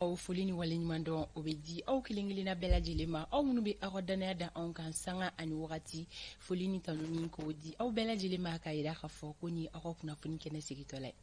lamɛnbagaw foli ni waleɲuman dɔn o bɛ di aw kelen-kelenna bɛɛ lajɛlen ma aw minnu bɛ aw ka danaya da anw kan sanga ani wagati foli ni tanu ni k'o di aw bɛɛ lajɛlen ma k'a yira k'a fɔ ko ni aw ka kunnafoni kɛnɛ segitɔla ye.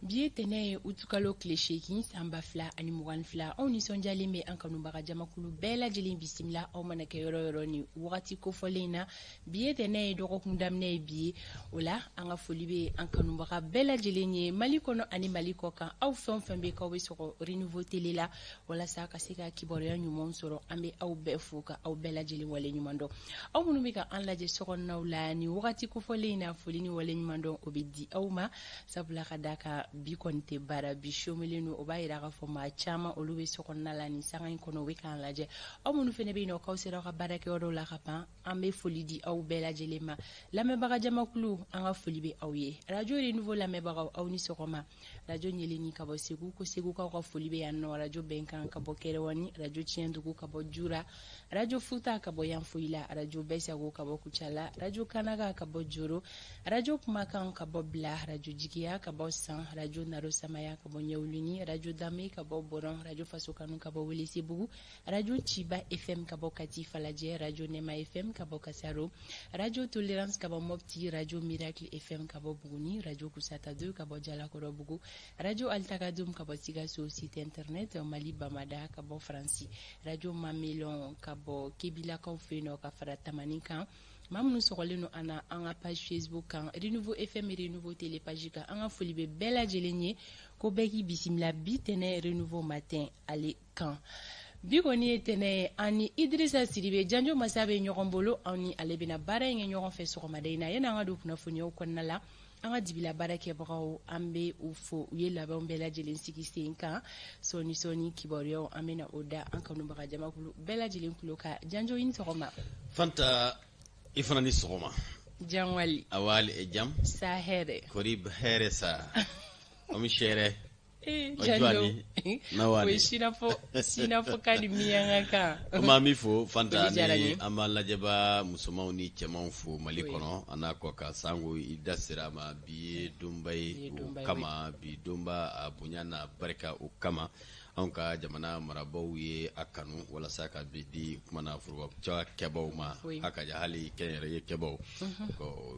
bi ye tɛnɛ ye utukalo tile 8 san 2022 aw nisɔndiyalen bɛ an kanubaga jamakulu bɛɛ lajɛlen bisimila aw mana kɛ yɔrɔ yɔrɔ ni wagati kofɔlen na bi ye tɛnɛ ye dɔgɔkun daminɛ ye bi ye o la an ka foli bɛ an kanubaga bɛɛ lajɛlen ye mali kɔnɔ ani mali kɔ kan aw fɛn fɛn bɛ k'aw bɛ sɔgɔ renouveau télé la walasa ka se ka kibaruya ɲumanw sɔrɔ an bɛ aw bɛɛ fo ka aw bɛɛ lajɛlen wale ɲuman dɔn aw minnu bɛ ka an lajɛ sɔgɔnɔnaw la ni wagati kofɔlen in na foli ni wale ɲuman dɔn o bɛ di aw ma sabula ka da ka bi kɔni tɛ baara bi shomelen o b'a yira k'a fɔ maa caman olu bɛ sokɔnɔna la ni sanga in kɔnɔ u bɛ k'an lajɛ aw minnu fana bɛ yen nɔ k'aw sera aw ka baarakɛyɔrɔw la ka pan an bɛ foli di aw bɛɛ lajɛlen ma lamɛnbaga jamakulu an ka foli bɛ aw ye radio renouveau lamɛnbagaw aw ni sɔgɔma radio ɲɛlɛnni ka bɔ segu ko segu k'aw ka foli bɛ yan nɔ radio bɛnkan ka bɔ kɛrɛwani radio tiɲɛdugu ka bɔ jura radio futa ka bɔ yanfoyila radio bɛsago ka bɔ kucala radio kanaga ka bɔ joro radio kumakan ka bɔ bila radio jigiya ka bɔ san radio naro samaya ka bɔ ɲɛwuluni radio dame ka bɔ boron radio faso kanu ka bɔ welesebugu radio ciba fm ka bɔ kati falajɛ radio nema fm ka bɔ kasaro radio tolérance ka bɔ mopti radio miracle fm ka bɔ buguni radio kusata 2 ka bɔ jalakɔrɔbugu radio altagadum ka bɔ sigaso site internet mali bamada ka bɔ faransi radio mamelon ka bɔ kebilakaw fɛ yen nɔ ka fara tamani kan maa minnu sɔgɔlen no an ka page facebook kan renouveau fm renouveau télé page kan an ka foli bɛ bɛɛ lajɛlen ye ko bɛɛ k'i bisimila bi tɛnɛ renouveau matin ale kan bi kɔni ye tɛnɛ ye an ni idrissa siribe janjo masa bɛ ɲɔgɔn bolo an ni ale bɛna baara in kɛ ɲɔgɔn fɛ sɔgɔmada in na yanni an ka don kunnafoniyaw kɔnɔna la an ka dibila baarakɛbagaw an bɛ u fo u ye labɛnw bɛɛ lajɛlen sigi sen kan sɔɔni kibaruyaw an bɛna o da an kanubaga jamakulu bɛɛ lajɛlen tulo kan janjo i ni sɔgɔma Fanta i fana ni sɔgɔma janwali awali jam sa hɛrɛ kori hɛrɛ sa omi shere janjo nawani sinafo ka di miyanga kan ma mi fo Fanta ni an b'a lajɛba musomanw ni cɛmanw fo Mali kɔnɔ an n'a kɔ ka sango i da sera ma bi ye donba ye o kama bi donba a bonya n'a barika o kama anw ka jamana marabaw ye a kanu walasa ka bi di kumana furuba kɛbaw ma a ka hali kɛnyɛrɛ ye kɛbaw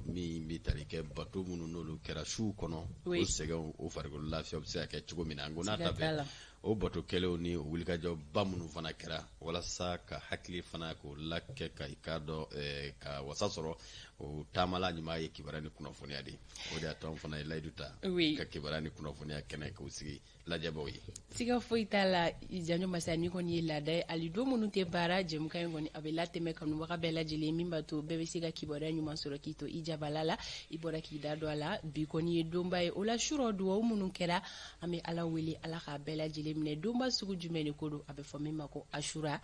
min bɛ tali kɛ bato minnu n'olu kɛra suw kɔnɔ o sɛgɛn o farikolo lafiya bɛ se ka kɛ cogo min na an ko n'a ta bɛɛ o bato kɛlenw ni wulikajɔ ba minnu fana kɛra walasa ka hakili fana k'o lakɛ ka i k'a dɔn ka wasa sɔrɔ o taamala ɲuman ye kibaruya ni kunnafoniya de o de y'a to an fana ye layidu ta ka kibaruya ni kunnafoniya kɛnɛ k'o sigi lajɛbaw ye siga foyi t'a la janjo masa ni kɔni ye laada ye hali don minnu tɛ baara jɛmukan in kɔni a bɛ latɛmɛ kanubaga bɛɛ lajɛlen min b'a to bɛɛ bɛ se ka kibaruya ɲuman sɔrɔ k'i to i jabala la i bɔra k'i da don a la bi kɔni ye donba ye o la surɔ duwawu minnu kɛra an bɛ ala wele ala k'a bɛɛ lajɛlen minɛ donba sugu jumɛn de ko don a bɛ fɔ min ma ko asura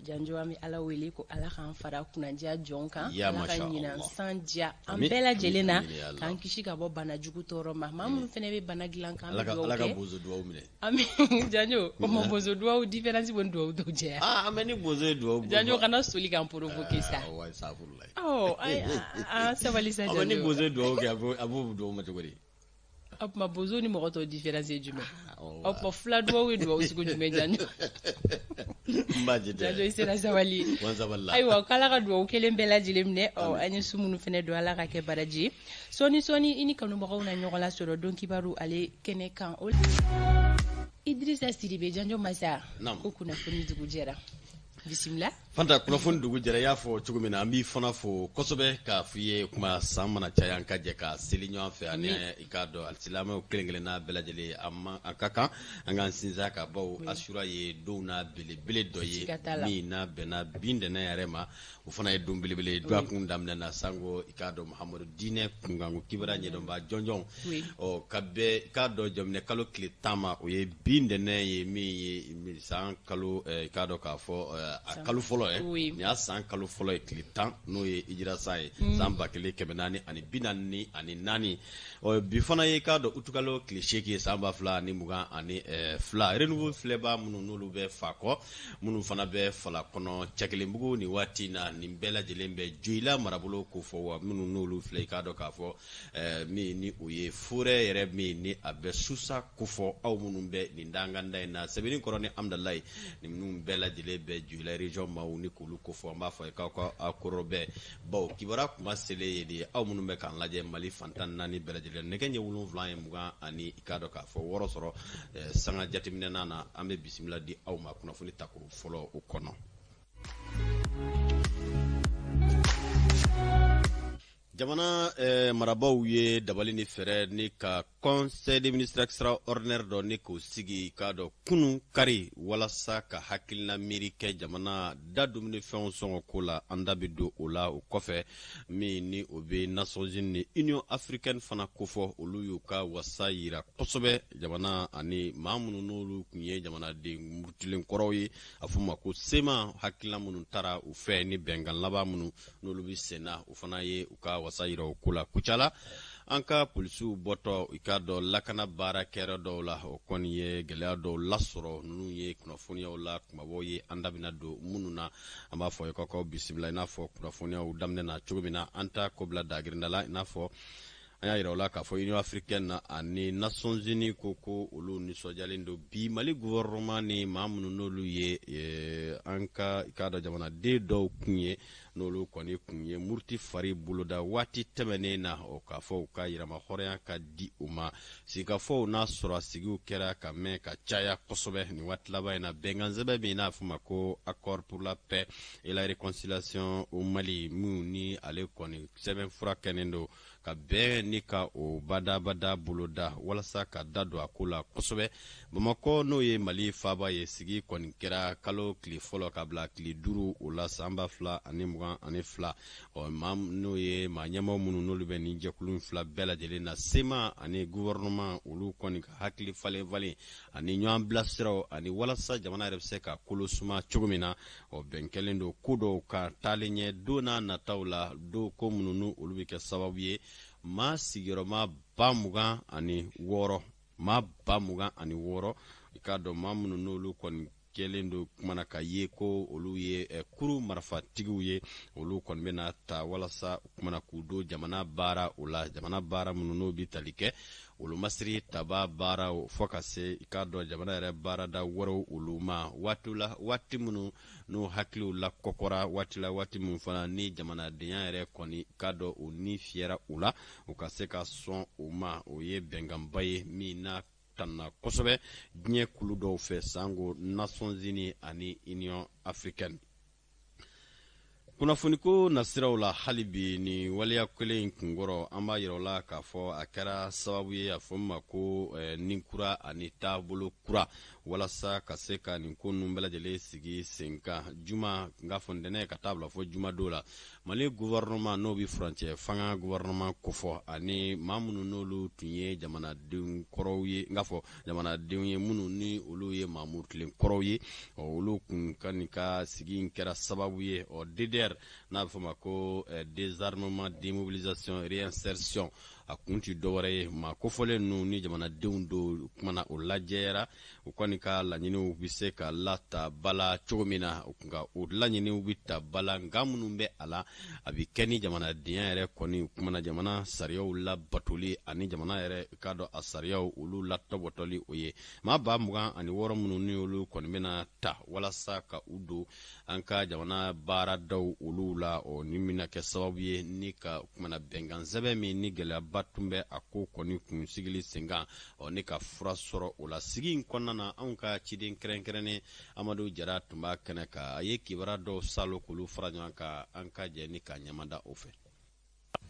janjo an bɛ ala wele ko ala k'an fara kunnadiya jɔn kan ala ka ɲinan san diya an bɛɛ lajɛlen na k'an kisi ka bɔ bana jugu tɔɔrɔ ma maa minnu fana bɛ bana dilan kan ala ka bozo duwawu minɛ janjo o ma bozo duwawu différence bɛ duwawu dɔw cɛ an bɛ ni bozo ye duwawu janjo kana soli k'an provoquer sa sabali sa janjo ni bozo ye duwawu kɛ a b'o duwawu ma cogo di o tuma bozo ni mɔgɔ tɔw différence ye jumɛn o tuma fila duwawu ye duwawu sugu jumɛn janjo janjo i sera sabali ayiwa k'ala ka duwawu kelen bɛɛ lajɛlen minɛ an ye su minnu fana don ala ka kɛ baraji ye sɔɔni i ni kanubagaw na ɲɔgɔn la sɔrɔ don kibaru ale kɛnɛ kan o idrissa siribe janjo masa ko kunnafoni dugu jɛra bisimila Fanta kunnafoni dugu jɛra y'a fɔ cogo min na an b'i fana fo kosɛbɛ k'a fɔ i ye kuma san mana caya an ka jɛ ka seli ɲɔgɔn fɛ ani i k'a dɔn alisilamɛw kelen-kelenna bɛɛ lajɛlen a ka kan an k'an sinsin ka baw asura ye don n'a belebele dɔ ye min n'a bɛnna bin dɛnɛ yɛrɛ ma o fana ye don belebele duwakun daminɛ na sango i k'a dɔn Muhamadu diinɛ kunkanko kibara ɲɛdɔnba jɔnjɔn ka bɛɛ i k'a dɔn jaminɛ kalo tile 10 ma o ye bin dɛnɛ ye min ye san kalo i k'a dɔn k'a fɔ a kalo fɔlɔ ye nin y'a san kalo fɔlɔ ye tile 10 n'o ye hijira san ye san 1444 bi fana ye k'a dɔn utukalo tile 8 ye san 2022 renouveau filɛba minnu n'olu bɛ Fakɔ minnu fana bɛ fala kɔnɔ cɛkelenbugu ni waati na nin bɛɛ lajɛlen bɛ Joyila marabolo ko fɔ wa minnu n'olu filɛ i k'a dɔn k'a fɔ min ni o ye forêt yɛrɛ min ni a bɛ susa ko fɔ aw minnu bɛ nin danganda in na sɛbɛnni kɔrɔ ni Amdalayi ni minnu bɛɛ lajɛlen bɛ Joyila région maaw ni k'olu ko fɔ an b'a fɔ k'aw ka a kɔrɔ bɛɛ baw kibaruya kuma selen ye de aw minnu bɛ k'an lajɛ Mali fantan 4 bɛɛ lajɛlen nɛgɛ ɲɛ 7 ye 20 ani i k'a dɔn k'a fɔ 6 sɔrɔ sanga jateminɛna na an bɛ bisimila di aw ma kunnafoni takuru fɔlɔ o kɔnɔ. Jamana marabaw ye dabali ni fɛrɛ ni ka conseil des ministres extraordinaire dɔ ni k'o sigi k'a dɔn kunu kari walasa ka hakilina miiri kɛ jamana da dumuni fɛnw sɔngɔ ko la an da bɛ don o la o kɔfɛ min ni o bɛ Nations Unies ni Union africaine fana kofɔ olu y'u ka wasa yira kosɛbɛ jamana ani maa minnu n'olu tun ye jamanaden murutilen kɔrɔw ye a fɔ ma ko sema hakilina minnu taara u fɛ ni bɛnkan laban minnu n'olu bɛ senna o fana ye u ka wasa yira o ko la kucala an ka polisiw bɔtɔ i k'a dɔn lakana baara kɛra dɔw la o kɔni ye gɛlɛya dɔw lasɔrɔ ninnu ye kunnafoniyaw la kumabaw ye an da bɛna don minnu na an b'a fɔ k'aw bisimila i n'a fɔ kunnafoniyaw daminɛ na cogo min na an ta ko bila dagirinda la i n'a fɔ an y'a yira o la k'a fɔ Union africaine na ani Nations Unies ko olu nisɔndiyalen don bi Mali gouvernement ni maa minnu n'olu ye an ka i k'a dɔn jamanaden dɔw kun ye n'olu kɔni kun ye muruti fari boloda waati tɛmɛnen na o k'a fɔ u ka yirama hɔrɔnya ka di u ma sigikafɔw n'a sɔrɔ a sigiw kɛra ka mɛn ka caya kosɛbɛ nin waati laban in na bɛnkan sɛbɛn min n'a fɔ ma ko accord pour la paix et la réconciliation au Mali min ni ale kɔni sɛbɛn fura kɛnen don ka bɛn ni ka o badabada boloda walasa ka da don a ko la kosɛbɛ Bamakɔ n'o ye Mali faaba ye sigi kɔni kɛra kalo tile fɔlɔ ka bila tile 5 o la san 2022 n'o ye maa ɲɛmaw minnu n'olu bɛ nin jɛkulu fila bɛɛ lajɛlen na sema ani gouvernement olu kɔni ka hakili falen ani ɲɔgɔn bilasiraw ani walasa jamana yɛrɛ bɛ se ka kolo suma cogo min na bɛn kɛlen don ko dɔw ka taalen ɲɛ don n'a nataw la don ko minnu n'olu bɛ kɛ sababu ye maa sigiyɔrɔma 26 i k'a dɔn maa minnu n'olu kɔni kɛlen don kumana ka ye ko olu ye kuru marafatigiw ye olu kɔni bɛna ta walasa kumana k'u don jamana baara o la jamana baara minnu n'o bɛ tali kɛ olu masiri taba baara fɔ ka se i k'a dɔn jamana yɛrɛ baarada wɛrɛw olu ma waati minnu n'u hakiliw la kɔkɔra waati minnu fana ni jamanadenya yɛrɛ kɔni i k'a dɔn o ni fiyɛra u la u ka se ka sɔn o ma o ye bɛnkanba ye min na tanna kosɛbɛ diɲɛ kulu dɔw fɛ sango Nations Unies ani Union africaine. Kunnafoniko nasiraw la hali bi ni waliya kelen in kunkɔrɔ an b'a yira o la k'a fɔ a kɛra sababu ye a fɔ ma ko ninkura ani taabolo kura walasa ka se ka nin ko ninnu bɛɛ lajɛlen sigi sen kan juma nka fɔ ntɛnɛn ka taa bila fɔ juma don la Mali gouvernement n'o bɛ furancɛ fanga gouvernement kofɔ ani maa minnu n'olu tun ye jamanadenw kɔrɔw ye nka fɔ jamanadenw ye minnu ni olu ye maamurutilen kɔrɔw ye olu kun ka nin ka sigi in kɛra sababu ye DDR n'a bɛ fɔ ma ko désarmement démobilisation réinsertion a kun ti dɔwɛrɛ ye maa kofɔlen ninnu ni jamanadenw do kumana o lajɛyara u kɔni ka laɲiniw bɛ se ka lata bala cogo min na nka o laɲiniw bɛ ta bala nka minnu bɛ a la a bɛ kɛ ni jamanadenya yɛrɛ kɔni kumana jamana sariyaw labatoli ani jamana yɛrɛ k'a dɔn a sariyaw olu latɔbɔtɔli o ye maa 26 minnu ni olu kɔni bɛna ta walasa ka u don an ka jamana baaradaw olu la ni bɛna kɛ sababu ye ni ka kumana bɛnkan sɛbɛn min ni gɛlɛyaba tun bɛ a ko kɔni kun sigili sen kan ni ka fura sɔrɔ o la sigi in kɔnɔna na anw ka ciden kɛrɛnkɛrɛnnen Amadu Jara tun b'a kɛnɛ kan a ye kibaruya dɔw salo k'olu fara ɲɔgɔn kan an ka jɛ ni ka ɲamada o fɛ.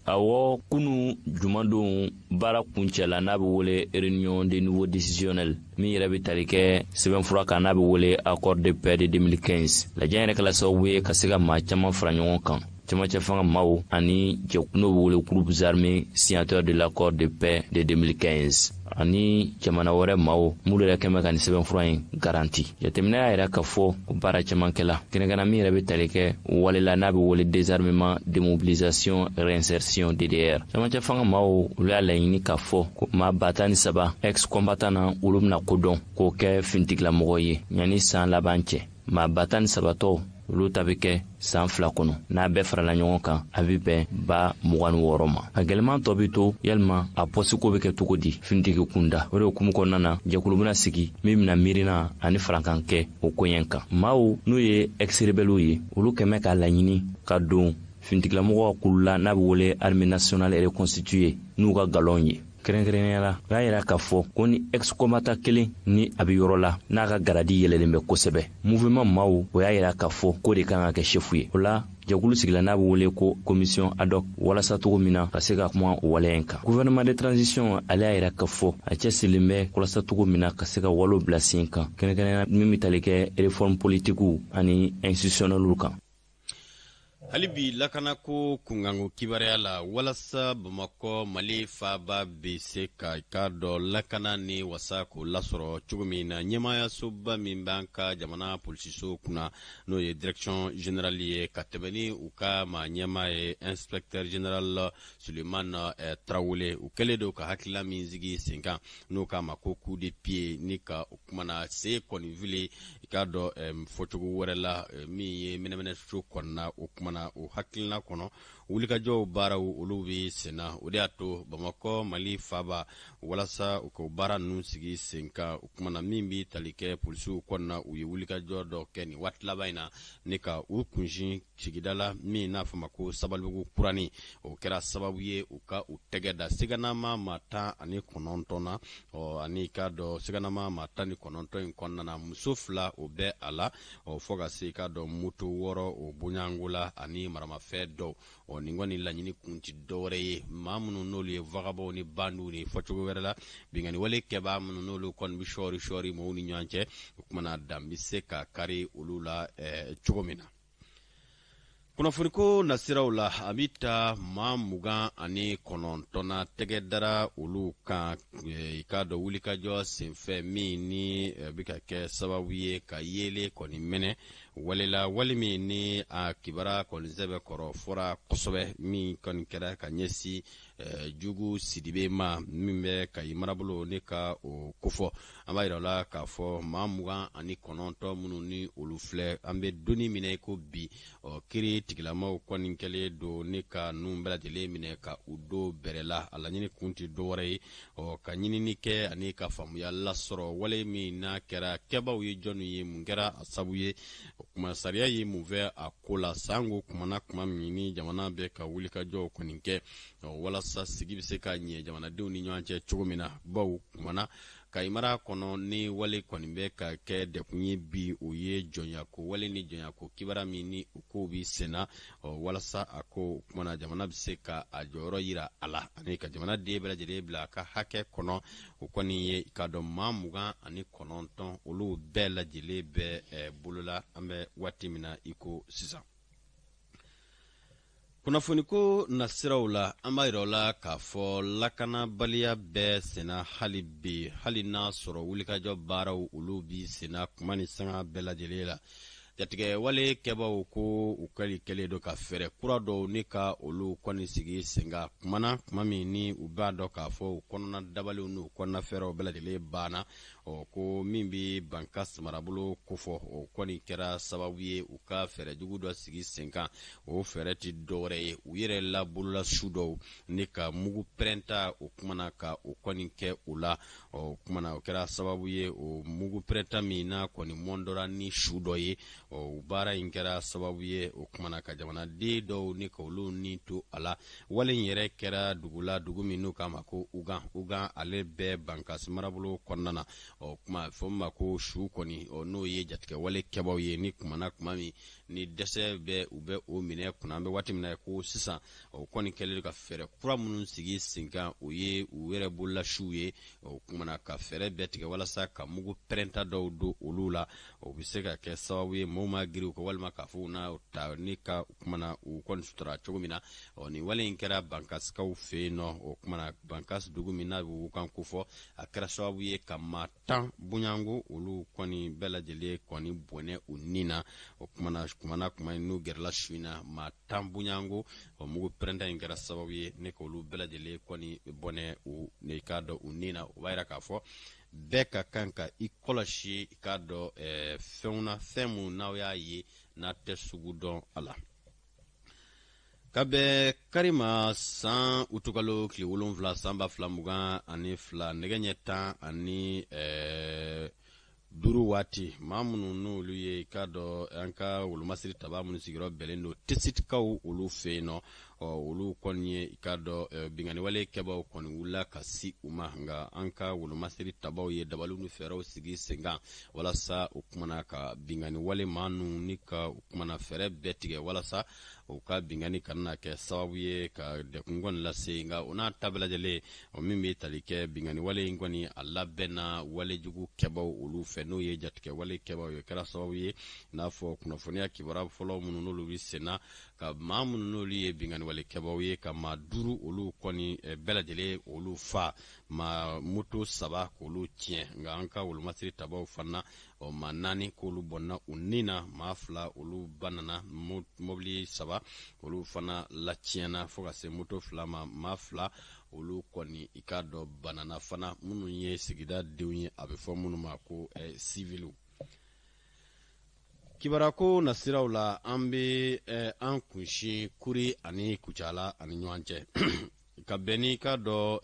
Awɔ kunu jumadon baara kuncɛla n'a bɛ wele réunion de niveau décisionnel min yɛrɛ bɛ tali kɛ sɛbɛnfura kan n'a bɛ wele accord de paix de 2015 lajɛ yɛrɛ kɛla sababu ye ka se ka maa caman fara ɲɔgɔn kan cɛmancɛ fanga maaw ani n'o bɛ wele groupes armés signataires de l'accord de paix de 2015 ani jamana wɛrɛ maaw minnu yɛrɛ kɛmɛ ka nin sɛbɛnfura in garanti. Jateminɛ y'a yira k'a fɔ ko baara caman kɛla kɛnɛkɛnɛ min yɛrɛ bɛ tali kɛ walela n'a bɛ wele désarmement, démobilisation, réinsertion DDR. Cɛmancɛ fanga maaw olu y'a laɲini k'a fɔ ko maa 13 ex-combattant na olu bɛna kodɔn k'o kɛ finitigilamɔgɔ ye yanni san laban cɛ. Maa 13 tɔw olu ta bɛ kɛ san 2 kɔnɔ n'a bɛɛ farala ɲɔgɔn kan a bɛ bɛn ba 26 ma. A gɛlɛman tɔ bɛ to yalima a pɔsiko bɛ kɛ cogo di finitigi kunda. O de hukumu kɔnɔna na jɛkulu bɛna sigi min bɛna miirina ani farankan kɛ o koɲɛ kan. Maaw n'u ye ex-rebelles ye olu kɛmɛ k'a laɲini ka don finitigilamɔgɔ ka kulu la n'a bɛ wele armée nationale reconstituée n'u ka galon ye. Kɛrɛnkɛrɛnnenya la o y'a yira k'a fɔ ko ni ex-combattant kelen ni a bɛ yɔrɔ la n'a ka garadi yɛlɛlen bɛ kosɛbɛ. Mouvement maaw o y'a yira k'a fɔ ko de kan ka kɛ chefu ye. O la jɛkulu sigila n'a bɛ wele ko commission ad hoc walasa cogo min na ka se ka kuma o waleya in kan. Gouvernement de transition ale y'a yira k'a fɔ a cɛsirilen bɛ walasa cogo min na ka se ka walew bila sen kan kɛrɛnkɛrɛnnenya min bɛ tali kɛ réforme politiques ani institutionnels kan. hali bi lakana ko kungango kibaruya la walasa Bamakɔ Mali faaba bɛ se ka dɔ lakana ni wasa ko lasɔrɔ cogo min na ɲɛmaayasoba min b'an ka jamana polisiso kunna n'o ye direction générale ye ka tɛmɛ ni u ka maa ɲɛmaa ye inspecteur général Suleiman Tarawele u kɛlen don ka hakilila min sigi sen kan n'o k'a ma ko coup de pied ni ka o kumana se kɔni wuli i ka dɔ fɔcogo wɛrɛ la min ye minɛminɛso kɔnɔna o kumana o hakilina kɔnɔ wulikajɔw baaraw olu bɛ senna o de y'a to Bamakɔ Mali faaba walasa u ka baara ninnu sigi sen kan o kumana min bɛ tali kɛ polisiw kɔnɔna u ye wulikajɔ dɔ kɛ nin waati laban in na ni ka u kunsin sigida la min n'a fɔ ma ko Sabalibugu kurani o kɛra sababu ye u ka u tɛgɛ da siganama maa 19 na ani ka dɔ siganama maa 19 in kɔnɔna na muso 2 o bɛ a la fɔ ka se ka dɔ moto 6 o bonyango la ani maramafɛn dɔw nin kɔni laɲini kun ti dɔwɛrɛ ye maa minnu n'olu ye vagabond ni bandiw ni fɔcogo wɛrɛ la bingani wale kɛbaa minnu n'olu kɔni bɛ sɔɔri mɔgɔw ni ɲɔgɔn cɛ o kumana dan bɛ se ka kari olu la cogo min na. Kunnafoniko nasiraw la a bɛ taa maa 29 na tɛgɛ dara olu kan i ka dɔ wulikajɔ senfɛ min ni bɛ ka kɛ sababu ye ka yele kɔni mɛnɛ walela wali min ni a kibara kɔni sɛbɛ kɔrɔ fɔra kosɛbɛ min kɔni kɛra ka ɲɛsi Jugu Sidibe ma min bɛ Kayi marabolo ne ka o kofɔ an b'a yira la k'a fɔ maa 29 minnu ni olu filɛ an bɛ doni minɛ ko bi kiri tigilamaw kɔni kɛlen don ne ka nun bɛɛ lajɛlen minɛ ka u do bɛrɛ la a laɲini kun ti dɔwɛrɛ ye ka ɲinini kɛ ani ka faamuya lasɔrɔ wale min n'a kɛra kɛbaw ye jɔnni ye mun kɛra a sabu ye o kuma sariya ye mun fɛ a ko la sango kumana kuma min ni jamana bɛ ka wulikajɔw kɔni kɛ walasa sigi bɛ se ka ɲɛ jamanadenw ni ɲɔgɔn cɛ cogo min na baw kumana Kayi mara kɔnɔ ni wale kɔni bɛ ka kɛ dekun ye bi o ye jɔnyako wale ni jɔnyako kibara min ni u ko bi senna walasa a ko kumana jamana bɛ se ka a jɔyɔrɔ yira a la ani ka jamana den bɛɛ lajɛlen bila a ka hakɛ kɔnɔ o kɔni ye ka dɔn maa 29 olu bɛɛ lajɛlen bɛ bolola an bɛ waati min na i ko sisan. Kunnafoniko nasiraw la an b'a yira la k'a fɔ lakanabaliya bɛɛ senna hali bi hali n'a sɔrɔ wulikajɔ baaraw olu bi senna kuma ni sanga bɛɛ lajɛlen la jatigɛ wale kɛbaw ko u kɛlen don ka fɛɛrɛ kura dɔw ni ka olu kɔni sigi senga kuma min ni u b'a dɔn k'a fɔ u kɔnɔna dabaliw n'u kɔnɔna fɛɛrɛw bɛɛ lajɛlen banna ko min bɛ Bankas marabolo kofɔ o kɔni kɛra sababu ye u ka fɛɛrɛ jugu dɔ sigi sen kan o fɛɛrɛ ti dɔwɛrɛ ye u yɛrɛ la bolola su dɔw ni ka mugu pɛrɛnta o kumana ka o kɔni kɛ o la o kumana o kɛra sababu ye o mugu pɛrɛnta min na kɔni mɔndɔra ni su dɔ ye o baara in kɛra sababu ye o kumana ka jamanaden dɔw ni ka olu ni to a la wale in yɛrɛ kɛra dugu min n'u k'a ma ko Ugan ale bɛ Bankas marabolo kɔnɔna na o kuma fo ma ko shu kɔni o n'o ye jatigɛ wale kɛbaw ye ni kumana kuma min ni dɛsɛ bɛ u bɛ o minɛ kunna an bɛ waati min na ko sisan o kɔni kɛlen ka fɛɛrɛ kura minnu sigi sen kan o ye u yɛrɛ bolola siw ye o kumana ka fɛɛrɛ bɛɛ tigɛ walasa ka mugu pɛrɛnta dɔw don olu la o bɛ se ka kɛ sababu ye mɔgɔw ma giri u ka walima k'a fɔ u na ta ni ka kumana u kɔni sutura cogo min na ni wale in kɛra bankasikaw fɛ yen nɔ o kumana bankas dugu min na u kan ko fɔ a kɛra sababu ye ka maa 10 bonyango olu kɔni bɛɛ lajɛlen kɔni bɔnɛ u ni na o kumana kuma in n'u gɛrɛla su in na maa 10 bonyango o mugu pɛrɛnta in kɛra sababu ye ne k'olu bɛɛ lajɛlen kɔni bɔnɛ u ne k'a dɔn u ni na o b'a yira k'a fɔ bɛɛ ka kan ka i kɔlɔsi i k'a dɔn fɛnw na fɛn mun n'aw y'a ye n'a tɛ sugu dɔn a la ka bɛn karima san utukalo tile 7 san 2022 nɛgɛ ɲɛ 10 ani 5 waati maa minnu n'olu ye i k'a dɔn an ka wolomasiri taba minnu sigiyɔrɔ bɛnlen don tesitikaw olu fɛ yen nɔ olu kɔni ye i k'a dɔn binganiwale kɛbaw kɔni wulila ka si u ma nka an ka wolomasiri tabaw ye dabaliw ni fɛɛrɛw sigi sen kan walasa u kumana ka binganiwale maa ninnu ni ka u kumana fɛɛrɛ bɛɛ tigɛ walasa u ka bingani kana kɛ sababu ye ka dekun kɔni lase nka o n'a ta bɛɛ lajɛlen min bɛ tali kɛ binganiwale in kɔni a labɛnna walejugu kɛbaw olu fɛ n'o ye jatigɛ wale kɛbaw ye kɛra sababu ye n'a fɔ kunnafoniya kibaruya fɔlɔ minnu n'olu bɛ senna ka maa minnu n'olu ye binganiwale kɛbaw ye ka maa 5 olu kɔni bɛɛ lajɛlen olu fa maa moto 3 k'olu tiɲɛ nka an ka wolomasiri tabaw fana maa 4 k'olu bɔnna u ni na maa 2 olu banana mobili 3 olu fana latiɲɛna fo ka se moto 2 ma maa 2 olu kɔni i k'a dɔn banana fana minnu ye sigida denw ye a bɛ fɔ minnu ma ko civiliw kibarako nasiraw la an bɛ an kunsin kuri ani kucala ani ɲɔgɔn cɛ ka bɛn ni ka dɔn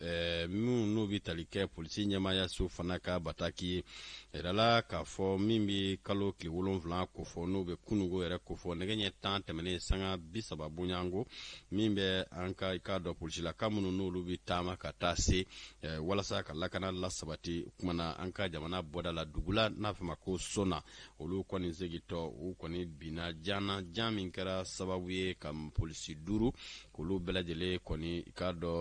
minnu n'u bɛ tali kɛ polisi ɲɛmaayaso fana ka bataki ye yɛrɛla k'a fɔ min bɛ kalo tile 7 ko fɔ n'u bɛ kunungo yɛrɛ ko fɔ nɛgɛ ɲɛ 10 tɛmɛnen sanga 30 bonyango min bɛ an ka i k'a dɔn polisilaka minnu n'olu bɛ taama ka taa se walasa ka lakana lasabati kumana an ka jamana bɔda la dugu la n'a fɔ ma ko sona olu kɔni segitɔ u kɔni binna jan min kɛra sababu ye ka polisi 5 k'olu bɛɛ lajɛlen kɔni i k'a dɔn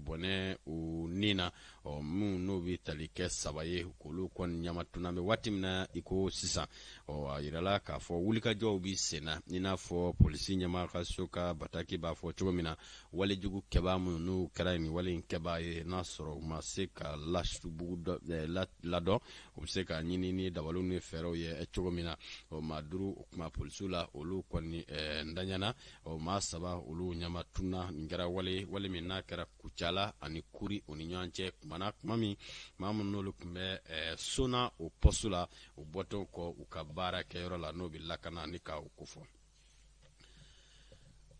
bɔnɛ u ni na minnu n'u bɛ tali kɛ 3 ye k'olu kɔni ɲamatuna bɛ waati min na i ko sisan a yirala k'a fɔ wulikajɔw bɛ senna i n'a fɔ polisi ɲɛmaakaso ka bataki b'a fɔ cogo min na walejugu kɛbaa minnu n'u kɛra nin wale in kɛbaa ye n'a sɔrɔ u ma se ka ladɔn u bɛ se ka ɲini ni dabaliw ni fɛɛrɛw ye cogo min na maa 5 o kuma polisiw la olu kɔni ndaɲana maa 3 olu ɲamatuna nin kɛra wale min n'a kɛra kucala ani kuri o ni ɲɔgɔn cɛ kuma min maa minnu n'olu tun bɛ sona o pɔsu la u bɔtɔ kɔ u ka baara kɛyɔrɔ la n'o bɛ lakana ni ka o kofɔ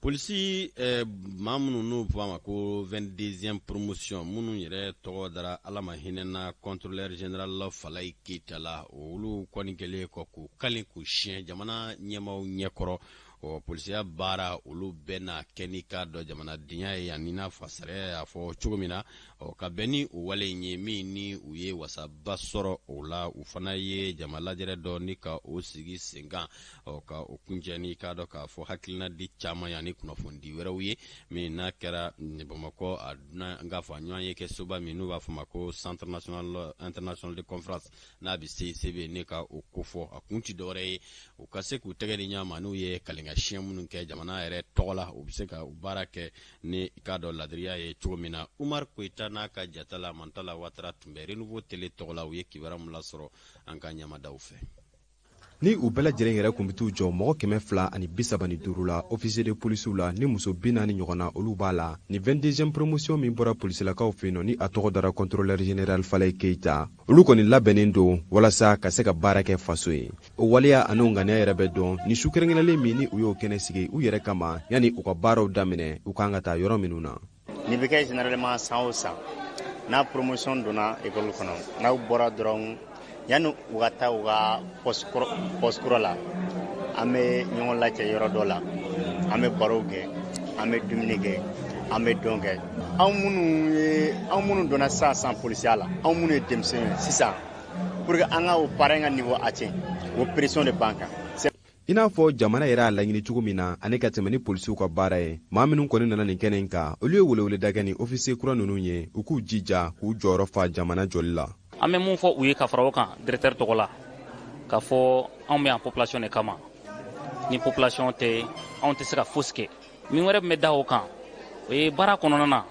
polisi maa minnu n'u fɔ a ma ko 22e promotion minnu yɛrɛ tɔgɔ dara ala ma hinɛna contrôleur général Falayi Keyita la olu kɔni kɛlen kɔ k'u kali k'u siɲɛ jamana ɲɛmaw ɲɛkɔrɔ polisiya baara olu bɛɛ na kɛ n'i k'a dɔn jamanadenya ye ani n'a fɔ sariya y'a fɔ cogo min na ka bɛn ni o wale in ye min ni u ye wasaba sɔrɔ o la u fana ye jama lajɛrɛ dɔ ni ka o sigi sen kan ka o kuncɛ ni k'a dɔn k'a fɔ hakilina di caman ani kunnafoni wɛrɛw ye min n'a kɛra Bamakɔ a nka fɔ a ɲɔgɔn ye kɛ soba min n'u b'a fɔ ma ko Centre international de conférence n'a bɛ CICB ne ka o kofɔ a kun ti dɔwɛrɛ ye u ka se k'u tɛgɛ di ɲɔgɔn n'u ye kalenga siɲɛ minnu kɛ jamana yɛrɛ tɔgɔ la u bɛ se ka baara kɛ ni i k'a dɔn ladiriya ye cogo min na Umar Koyita n'a ka jatala Mantala Watara tun bɛ Renouveau Télé tɔgɔ la u ye kibaruya min lasɔrɔ an ka ɲamadaw fɛ ni u bɛɛ lajɛlen yɛrɛ kun bɛ t'u jɔ mɔgɔ 235 la officier de policiw la ni muso 40 ɲɔgɔnna olu b'a la ni 22e promotion min bɔra polisilakaw fɛ yen ni a tɔgɔ dara contrôleur général Falayi Keyita olu kɔni labɛnnen don walasa ka se ka baara kɛ faso ye o waleya ani ŋaniya yɛrɛ bɛ dɔn ni su kɛrɛnkɛrɛnlen min ni u y'o kɛnɛ sigi u yɛrɛ kama yanni u ka baaraw daminɛ u kan ka taa yɔrɔ minnu na ni bɛ kɛ généralement san o san n'a promotion donna école kɔnɔ n'aw bɔra dɔrɔn yanni u ka taa u ka poste kura la an bɛ ɲɔgɔn lacɛ yɔrɔ dɔ la an bɛ barow kɛ an bɛ dumuni kɛ an bɛ dɔn kɛ anw minnu donna san polisiya la anw minnu ye denmisɛnw sisan pour que an ka o parrain ka niveau atteint o pression de banque i n'a fɔ jamana yɛrɛ a laɲini cogo min na ani ka tɛmɛ ni polisiw ka baara ye maa minnu kɔni nana nin kɛnɛ in kan olu ye weleweleda kɛ ni ofisier kura ninnu ye u k'u jija k'u jɔyɔrɔ fa jamana jɔli la. an bɛ mun fɔ u ye ka fara o kan directeur tɔgɔ la k'a fɔ anw bɛ yan population de kama ni population tɛ anw tɛ se ka fosi kɛ min wɛrɛ bɛ da o kan o ye baara kɔnɔna na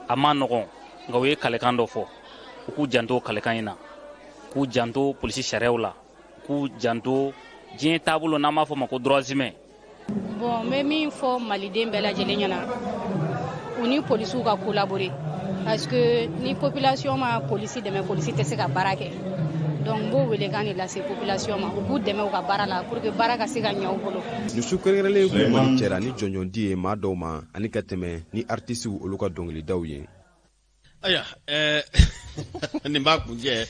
a ma nɔgɔn nka u ye kalekan dɔ fɔ u k'u janto kalekan in na k'u janto polisi sariyaw la k'u janto diɲɛ taabolo n'an b'a fɔ ma ko droits humains. bon n bɛ min fɔ maliden bɛɛ lajɛlen ɲɛna u ni polisiw ka collaborer parce que ni population ma polisi dɛmɛ polisi tɛ se ka baara kɛ donc n b'o welekan de lase population ma u k'u dɛmɛ u ka baara la pour que baara ka se ka ɲɛ u bolo. nin su kɛrɛnkɛrɛnlen kun mali cɛra ni jɔnjɔndi ye maa dɔw ma ani ka tɛmɛ ni artisiw olu ka dɔnkilidaw ye. aya nin b'a kunjɛ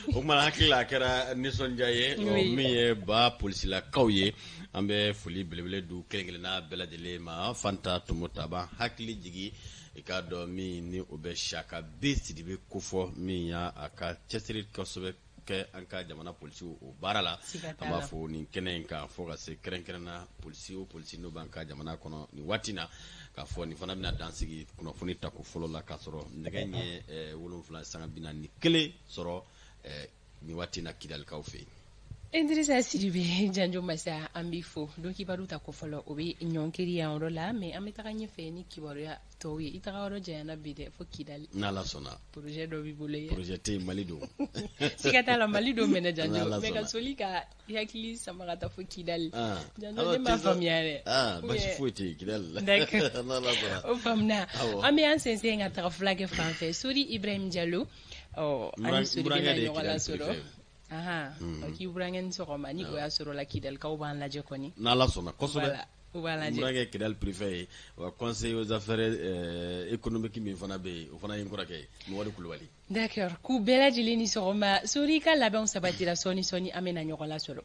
o kumana hakili a kɛra nisɔndiya ye min ye ba polisilakaw ye an bɛ foli belebele du kelen-kelenna bɛɛ lajɛlen ma Fanta Tomota b'an hakili jigi i k'a dɔn min ni o bɛ Saka B Sidibe kofɔ min y'a ka cɛsiri kosɛbɛ kɛ an ka jamana polisiw o baara la an b'a fɔ nin kɛnɛ in kan fɔ ka se kɛrɛnkɛrɛnna polisi o polisi n'o b'an ka jamana kɔnɔ nin waati na k'a fɔ nin fana bɛna dansigi kunnafoni tako fɔlɔ la k'a sɔrɔ nɛgɛ ɲɛ 7 sanga 41 sɔrɔ nin waati na Kidalikaw fɛ yen. Idrissa Sidibe Janjo Masa an b'i fo donc kibaru ta ko fɔlɔ o bɛ ɲɔnkiri yan yɔrɔ la mais an bɛ taga ɲɛfɛ ni kibaruya tɔw ye i taga yɔrɔ janyana bi dɛ fo Kidali n'Ala sɔnna projet dɔ b'i bolo ye projet tɛ Mali don siga t'a la Mali don mɛnɛ Janjo mais ka soli ka hakili sama ka taa fo Kidali Janjo ne m'a faamuya dɛ basi foyi tɛ Kidali d'accord o faamuna an bɛ an sɛnsɛn ka taga fulakɛ fan fɛ Sori Ibrahim Diallo ani Sori bɛna ɲɔgɔn lasɔrɔ k'i burankɛ ni sɔgɔma ni o y'a sɔrɔ la Kidalikaw b'an lajɛ kɔni n'Ala sɔnna kosɛbɛ u b'a lajɛ burankɛ Kidali préfet ye wa conseiller aux affaires économiques min fana bɛ yen o fana ye n kɔrɔkɛ ye Mɔmɔdi Kulubali. D'accord k'u bɛɛ lajɛlen ni sɔgɔma Sori ka labɛnw sabatira sɔɔni sɔɔni an bɛna ɲɔgɔn lasɔrɔ.